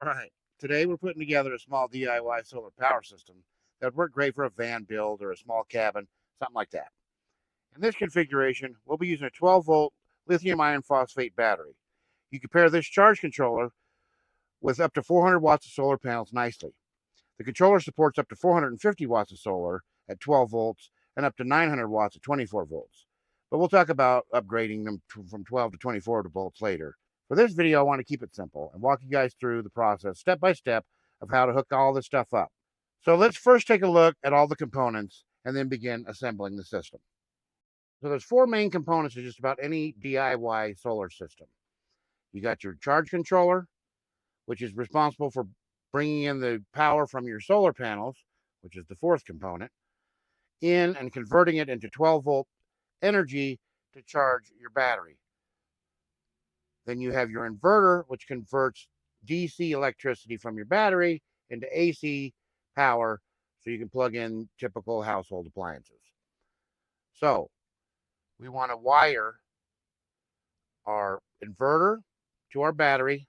All right. Today we're putting together a small DIY solar power system that would work great for a van build or a small cabin, something like that. In this configuration, we'll be using a 12-volt lithium iron phosphate battery. You can pair this charge controller with up to 400 watts of solar panels nicely. The controller supports up to 450 watts of solar at 12 volts and up to 900 watts at 24 volts. But we'll talk about upgrading them from 12 to 24 volts later. For this video, I want to keep it simple and walk you guys through the process step by step of how to hook all this stuff up. So let's first take a look at all the components and then begin assembling the system. So there's four main components to just about any DIY solar system. You got your charge controller, which is responsible for bringing in the power from your solar panels, which is the fourth component, in and converting it into 12-volt energy to charge your battery. Then you have your inverter, which converts DC electricity from your battery into AC power so you can plug in typical household appliances. So we want to wire our inverter to our battery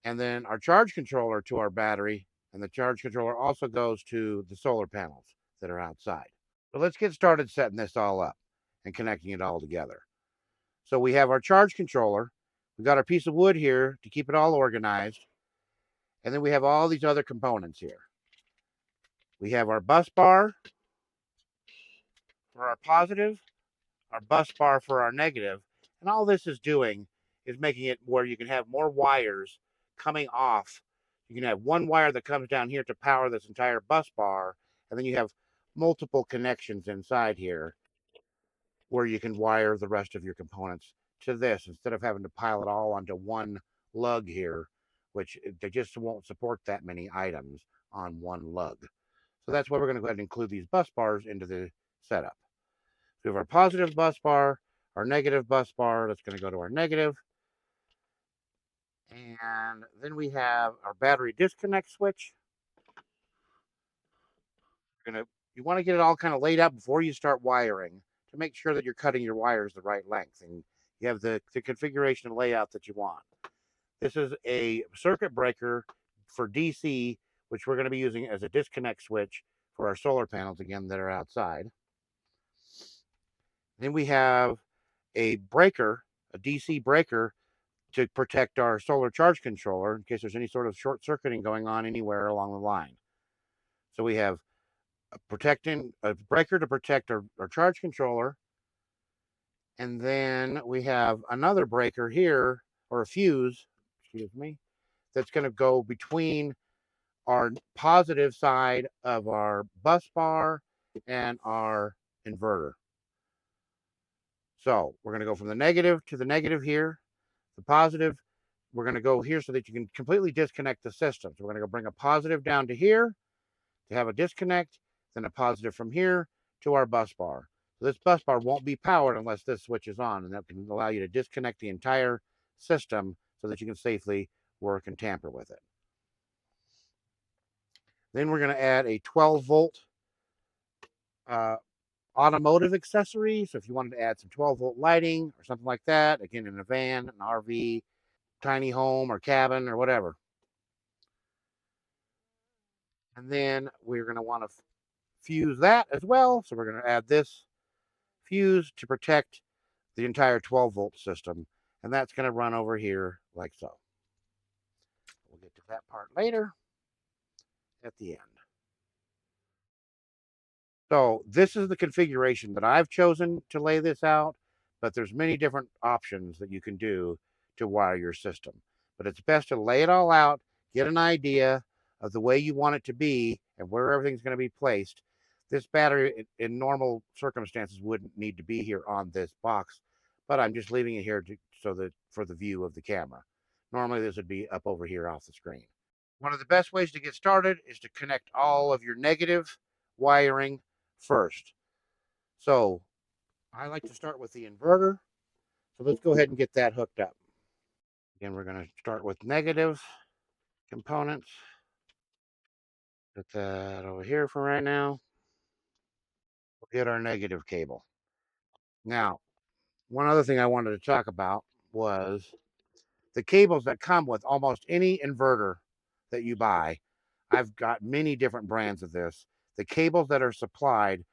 and then our charge controller to our battery. And the charge controller also goes to the solar panels that are outside. So let's get started setting this all up and connecting it all together. So we have our charge controller. We've got our piece of wood here to keep it all organized. And then we have all these other components here. We have our bus bar for our positive, our bus bar for our negative. And all this is doing is making it where you can have more wires coming off. You can have one wire that comes down here to power this entire bus bar. And then you have multiple connections inside here where you can wire the rest of your components to this instead of having to pile it all onto one lug here, which they just won't support that many items on one lug. So that's why we're going to go ahead and include these bus bars into the setup. So we have our positive bus bar, our negative bus bar, that's going to go to our negative. And then we have our battery disconnect switch. You want to get it all kind of laid out before you start wiring to make sure that you're cutting your wires the right length and you have the configuration and layout that you want. This is a circuit breaker for DC, which we're going to be using as a disconnect switch for our solar panels, again, that are outside. Then we have a breaker, a DC breaker, to protect our solar charge controller in case there's any sort of short circuiting going on anywhere along the line. So we have a breaker to protect our charge controller. And then we have another breaker here, or a fuse, excuse me, that's going to go between our positive side of our bus bar and our inverter. So we're going to go from the negative to the negative here. The positive, we're going to go here so that you can completely disconnect the system. So we're going to go bring a positive down to here to have a disconnect, then a positive from here to our bus bar. So this bus bar won't be powered unless this switch is on, and that can allow you to disconnect the entire system so that you can safely work and tamper with it. Then we're going to add a 12-volt automotive accessory. So if you wanted to add some 12-volt lighting or something like that, again, in a van, an RV, tiny home or cabin or whatever. And then we're going to want to fuse that as well. So we're going to add this fuse to protect the entire 12-volt system. And that's going to run over here like so. We'll get to that part later at the end. So this is the configuration that I've chosen to lay this out, but there's many different options that you can do to wire your system. But it's best to lay it all out, get an idea of the way you want it to be and where everything's going to be placed. This battery in normal circumstances wouldn't need to be here on this box, but I'm just leaving it here so that for the view of the camera. Normally this would be up over here off the screen. One of the best ways to get started is to connect all of your negative wiring first. So I like to start with the inverter. So let's go ahead and get that hooked up. Again, we're going to start with negative components. Put that over here for right now. We'll get our negative cable. Now, one other thing I wanted to talk about was the cables that come with almost any inverter that you buy, I've got many different brands of this. The cables that are supplied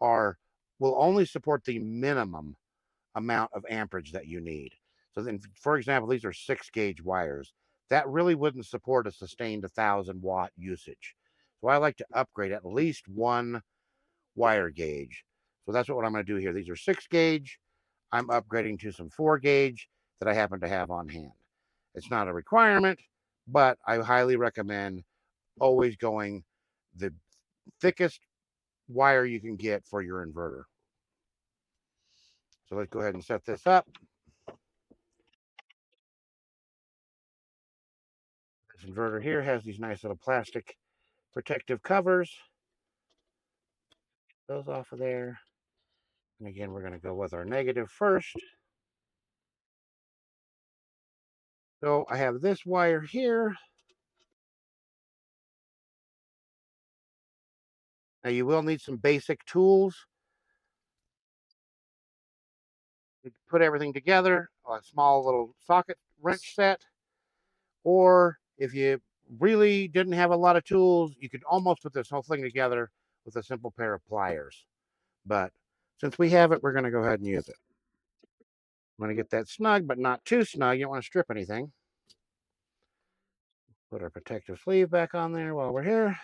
are will only support the minimum amount of amperage that you need. So then, for example, these are 6 gauge wires. That really wouldn't support a sustained 1,000 watt usage. So I like to upgrade at least one wire gauge. So that's what I'm going to do here. These are 6 gauge. I'm upgrading to some 4 gauge that I happen to have on hand. It's not a requirement, but I highly recommend always going the thickest wire you can get for your inverter. So let's go ahead and set this up. This inverter here has these nice little plastic protective covers. Those off of there. And again, we're going to go with our negative first. So I have this wire here. Now you will need some basic tools to put everything together. A small little socket wrench set. Or if you really didn't have a lot of tools, you could almost put this whole thing together with a simple pair of pliers. But since we have it, we're going to go ahead and use it. I'm going to get that snug, but not too snug. You don't want to strip anything. Put our protective sleeve back on there while we're here.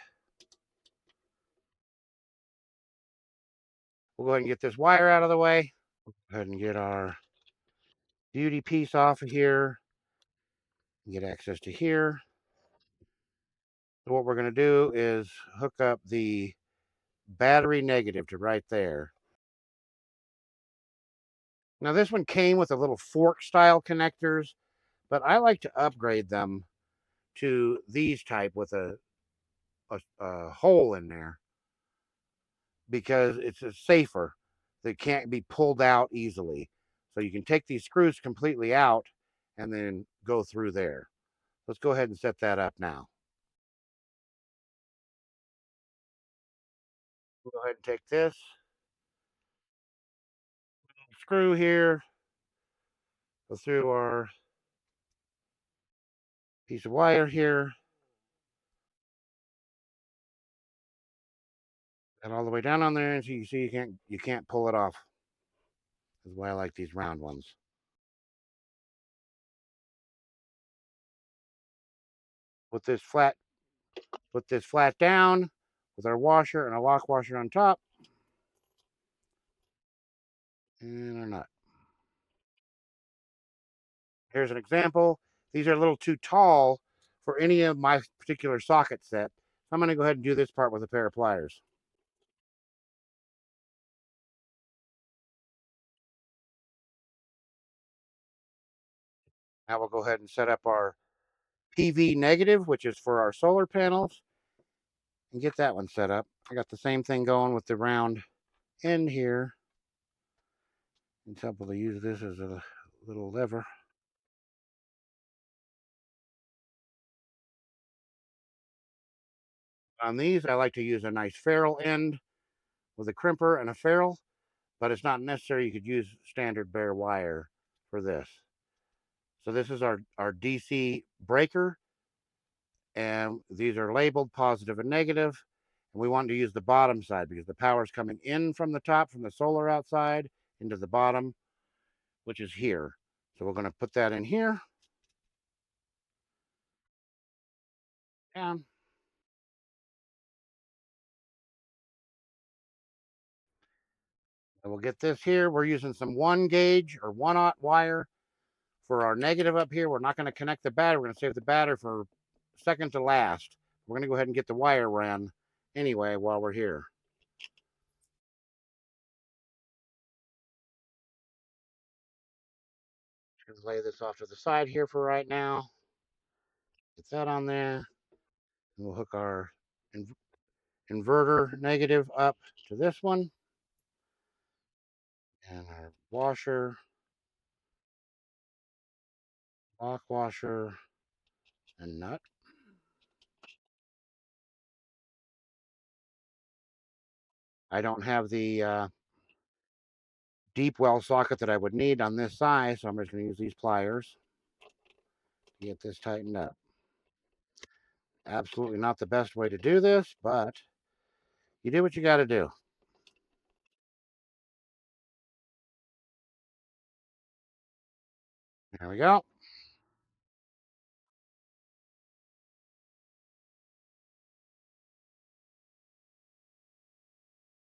We'll go ahead and get this wire out of the way. Go ahead and get our beauty piece off of here. Get access to here. So what we're going to do is hook up the battery negative to right there. Now this one came with a little fork style connectors, but I like to upgrade them to these type with a hole in there because it's safer. They can't be pulled out easily. So you can take these screws completely out and then go through there. Let's go ahead and set that up now. We'll go ahead and take this screw here, go through our piece of wire here, and all the way down on there, and so you see you can't pull it off. That's why I like these round ones. Put this flat down with our washer and a lock washer on top, and our nut. Here's an example. These are a little too tall for any of my particular socket set. So I'm going to go ahead and do this part with a pair of pliers. Now we'll go ahead and set up our PV negative, which is for our solar panels, and get that one set up. I got the same thing going with the round end here. It's helpful to use this as a little lever. On these, I like to use a nice ferrule end with a crimper and a ferrule, but it's not necessary. You could use standard bare wire for this. So this is our DC breaker, and these are labeled positive and negative. And we want to use the bottom side because the power is coming in from the top, from the solar outside, into the bottom, which is here. So we're going to put that in here. And we'll get this here. We're using some 1 gauge or 1/0 wire for our negative up here. We're not going to connect the battery. We're going to save the battery for second to last. We're going to go ahead and get the wire run anyway while we're here. Just lay this off to the side here for right now. Get that on there. And we'll hook our inverter negative up to this one. And our washer, lock washer, and nut. I don't have the deep well socket that I would need on this size, so I'm just going to use these pliers. get this tightened up. Absolutely not the best way to do this, but you do what you got to do. There we go.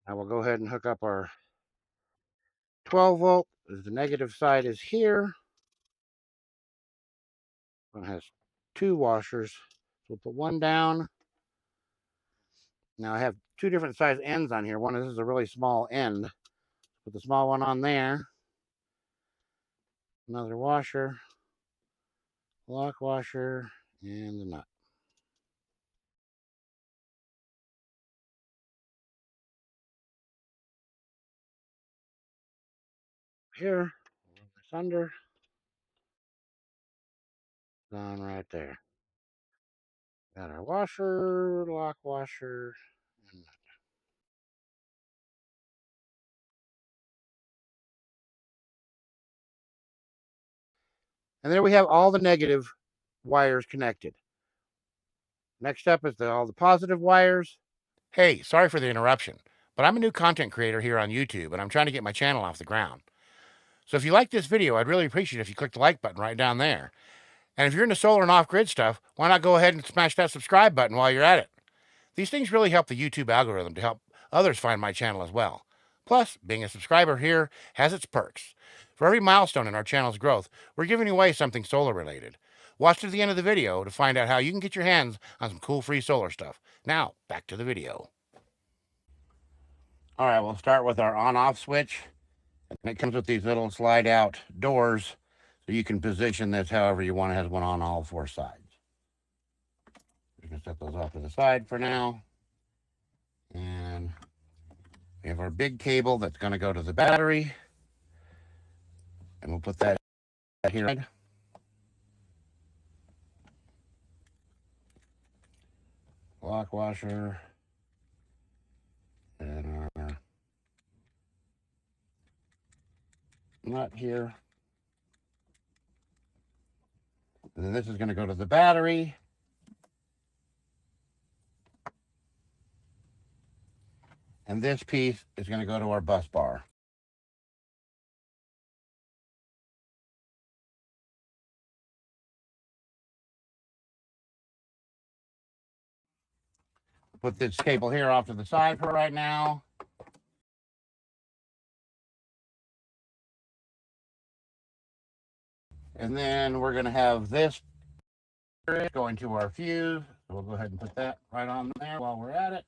Now we'll go ahead and hook up our 12 volt. The negative side is here. It has two washers. So we'll put one down. Now I have two different size ends on here. One of this is a really small end. Put the small one on there. Another washer, lock washer, and the nut. Here, roll this under. On right there. Got our washer, lock washer, and nut. And there we have all the negative wires connected. Next up is all the positive wires. Hey, sorry for the interruption, but I'm a new content creator here on YouTube and I'm trying to get my channel off the ground. So if you like this video, I'd really appreciate it if you click the like button right down there. And if you're into solar and off-grid stuff, why not go ahead and smash that subscribe button while you're at it? These things really help the YouTube algorithm to help others find my channel as well. Plus, being a subscriber here has its perks. For every milestone in our channel's growth, we're giving away something solar related. Watch to the end of the video to find out how you can get your hands on some cool free solar stuff. Now, back to the video. All right, we'll start with our on-off switch. And it comes with these little slide-out doors, so you can position this however you want. It has one on all four sides. We're going to set those off to the side for now. And we have our big cable that's going to go to the battery. And we'll put that here. Lock washer. And our nut here. And then this is going to go to the battery. And this piece is going to go to our bus bar. Put this cable here off to the side for right now. And then we're going to have this going to our fuse. So we'll go ahead and put that right on there while we're at it.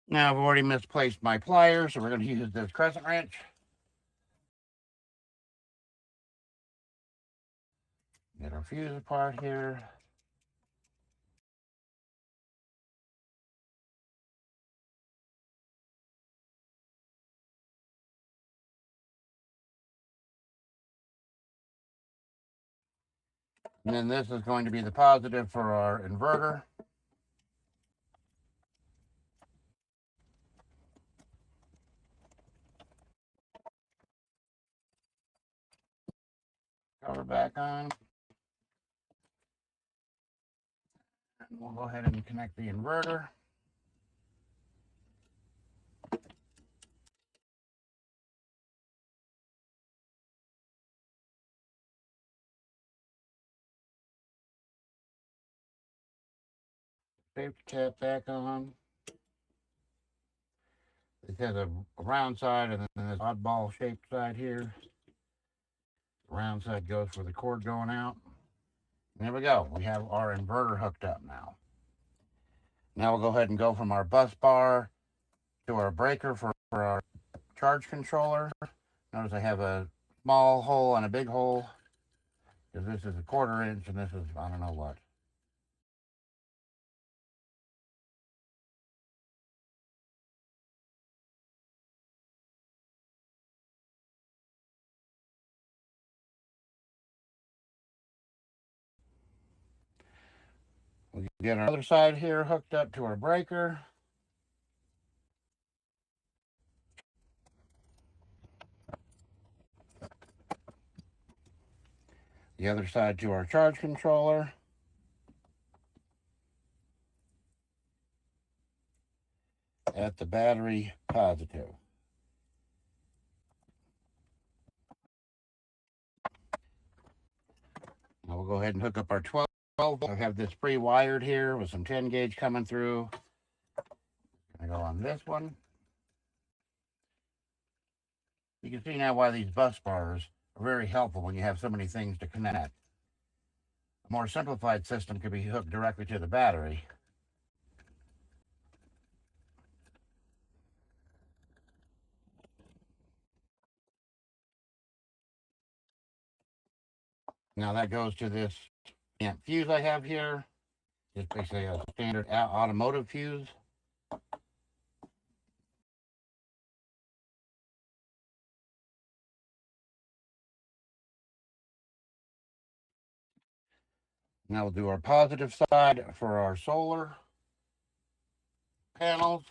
Now I've already misplaced my pliers, so we're going to use this crescent wrench. Get our fuse apart here. And then this is going to be the positive for our inverter. Cover back on. And we'll go ahead and connect the inverter. Safety cap back on. It has a round side and then this oddball shaped side here. The round side goes for the cord going out. And there we go. We have our inverter hooked up now. Now we'll go ahead and go from our bus bar to our breaker for our charge controller. Notice I have a small hole and a big hole, because this is a 1/4 inch and this is, I don't know what. We'll get our other side here hooked up to our breaker. the other side to our charge controller. At the battery positive. Now we'll go ahead and hook up our 12 volt. I have this pre-wired here with some 10 gauge coming through. I go on this one. You can see now why these bus bars are very helpful when you have so many things to connect. A more simplified system could be hooked directly to the battery. Now that goes to this amp fuse I have here. It's basically a standard automotive fuse. Now we'll do our positive side for our solar panels.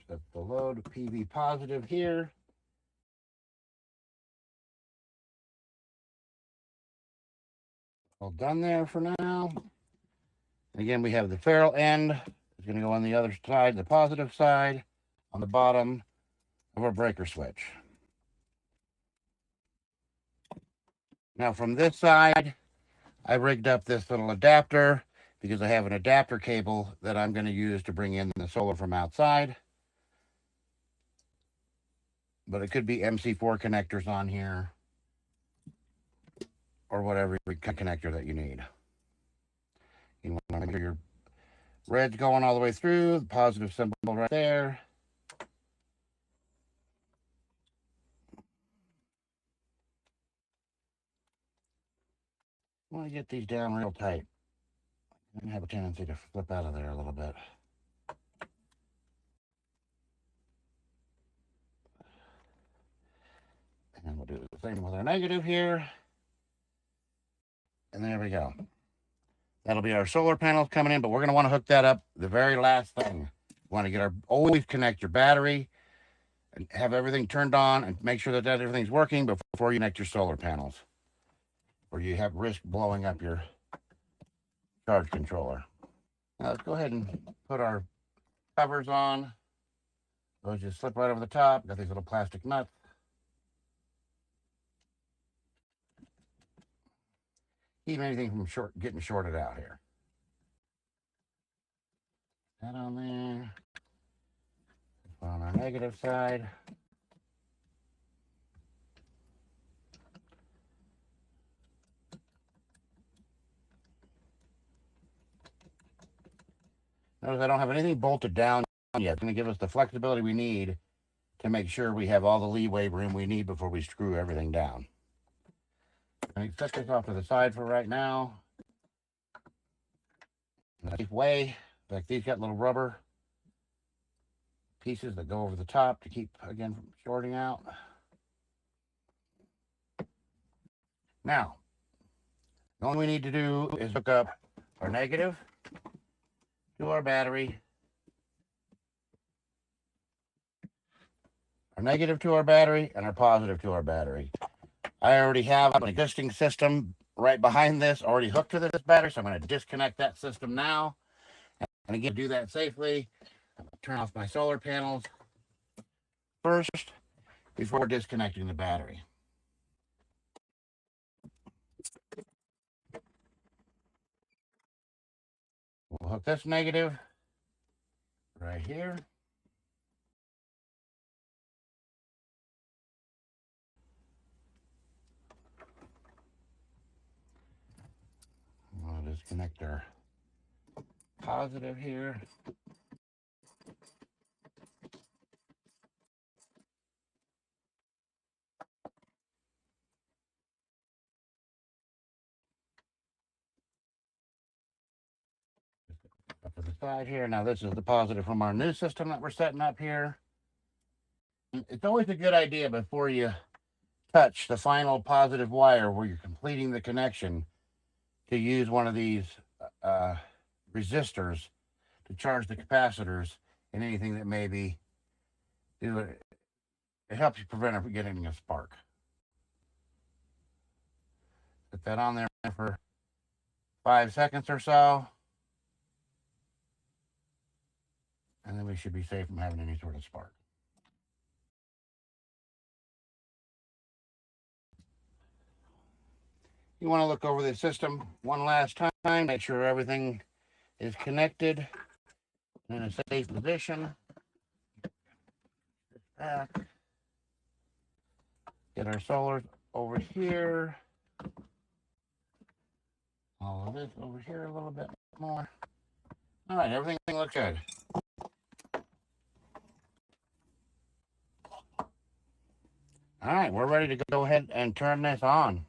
Set the load PV positive here. All done there for now. And again, we have the ferrule end. It's going to go on the other side, the positive side, on the bottom of our breaker switch. Now from this side, I rigged up this little adapter because I have an adapter cable that I'm going to use to bring in the solar from outside. But it could be MC4 connectors on here or whatever connector that you need. You want to make sure your red's going all the way through, the positive symbol right there. I want to get these down real tight. I have a tendency to flip out of there a little bit. And we'll do the same with our negative here. And there we go. That'll be our solar panels coming in, but we're going to want to hook that up the very last thing. We want to get our, always connect your battery and have everything turned on and make sure that everything's working before you connect your solar panels, or you have risk blowing up your charge controller. Now let's go ahead and put our covers on. Those just slip right over the top. Got these little plastic nuts. Keep anything from getting shorted out here. That on there. On our negative side. Notice I don't have anything bolted down yet. It's going to give us the flexibility we need to make sure we have all the leeway room we need before we screw everything down. I'm going to set this off to the side for right now. Nice way. In fact, these got little rubber pieces that go over the top to keep, again, from shorting out. Now, all we need to do is hook up our negative to our battery, our negative to our battery, and our positive to our battery. I already have an existing system right behind this already hooked to this battery, so I'm going to disconnect that system now. And again, to do that safely, I'm going to turn off my solar panels first before disconnecting the battery. We'll hook this negative right here. We'll disconnect our positive here. Up to the side here. Now this is the positive from our new system that we're setting up here. It's always a good idea before you touch the final positive wire where you're completing the connection to use one of these resistors to charge the capacitors and anything that may be It helps you prevent it getting a spark. Put that on there for 5 seconds or so. And then we should be safe from having any sort of spark. You want to look over the system one last time, make sure everything is connected in a safe position. Back. Get our solar over here. All of this over here a little bit more. All right, everything looks good. All right, we're ready to go ahead and turn this on.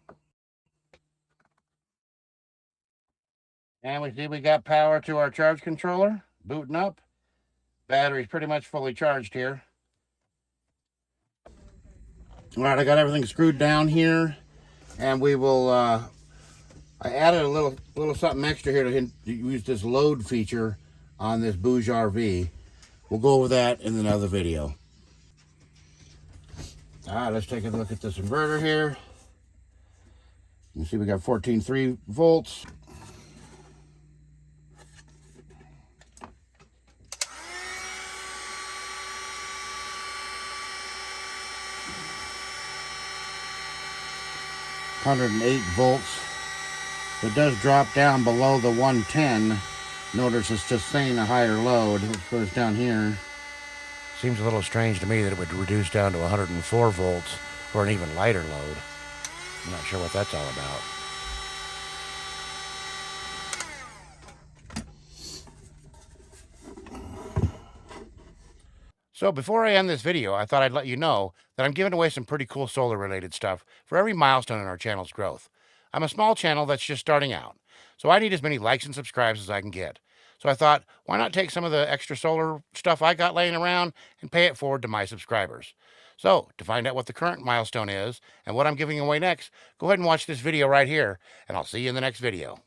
And we see we got power to our charge controller, booting up. Battery's pretty much fully charged here. All right, I got everything screwed down here, and we will, I added a little something extra here to use this load feature on this BougeRV. We'll go over that in another video. All right, let's take a look at this inverter here. You can see we got 14.3 volts. $108 volts. It does drop down below the 110. Notice it's just saying a higher load. It goes down here. Seems a little strange to me that it would reduce down to 104 volts for an even lighter load. I'm not sure what that's all about. So before I end this video, I thought I'd let you know that I'm giving away some pretty cool solar related stuff for every milestone in our channel's growth. I'm a small channel that's just starting out, so I need as many likes and subscribes as I can get. So I thought, why not take some of the extra solar stuff I got laying around and pay it forward to my subscribers? So to find out what the current milestone is and what I'm giving away next, go ahead and watch this video right here, and I'll see you in the next video.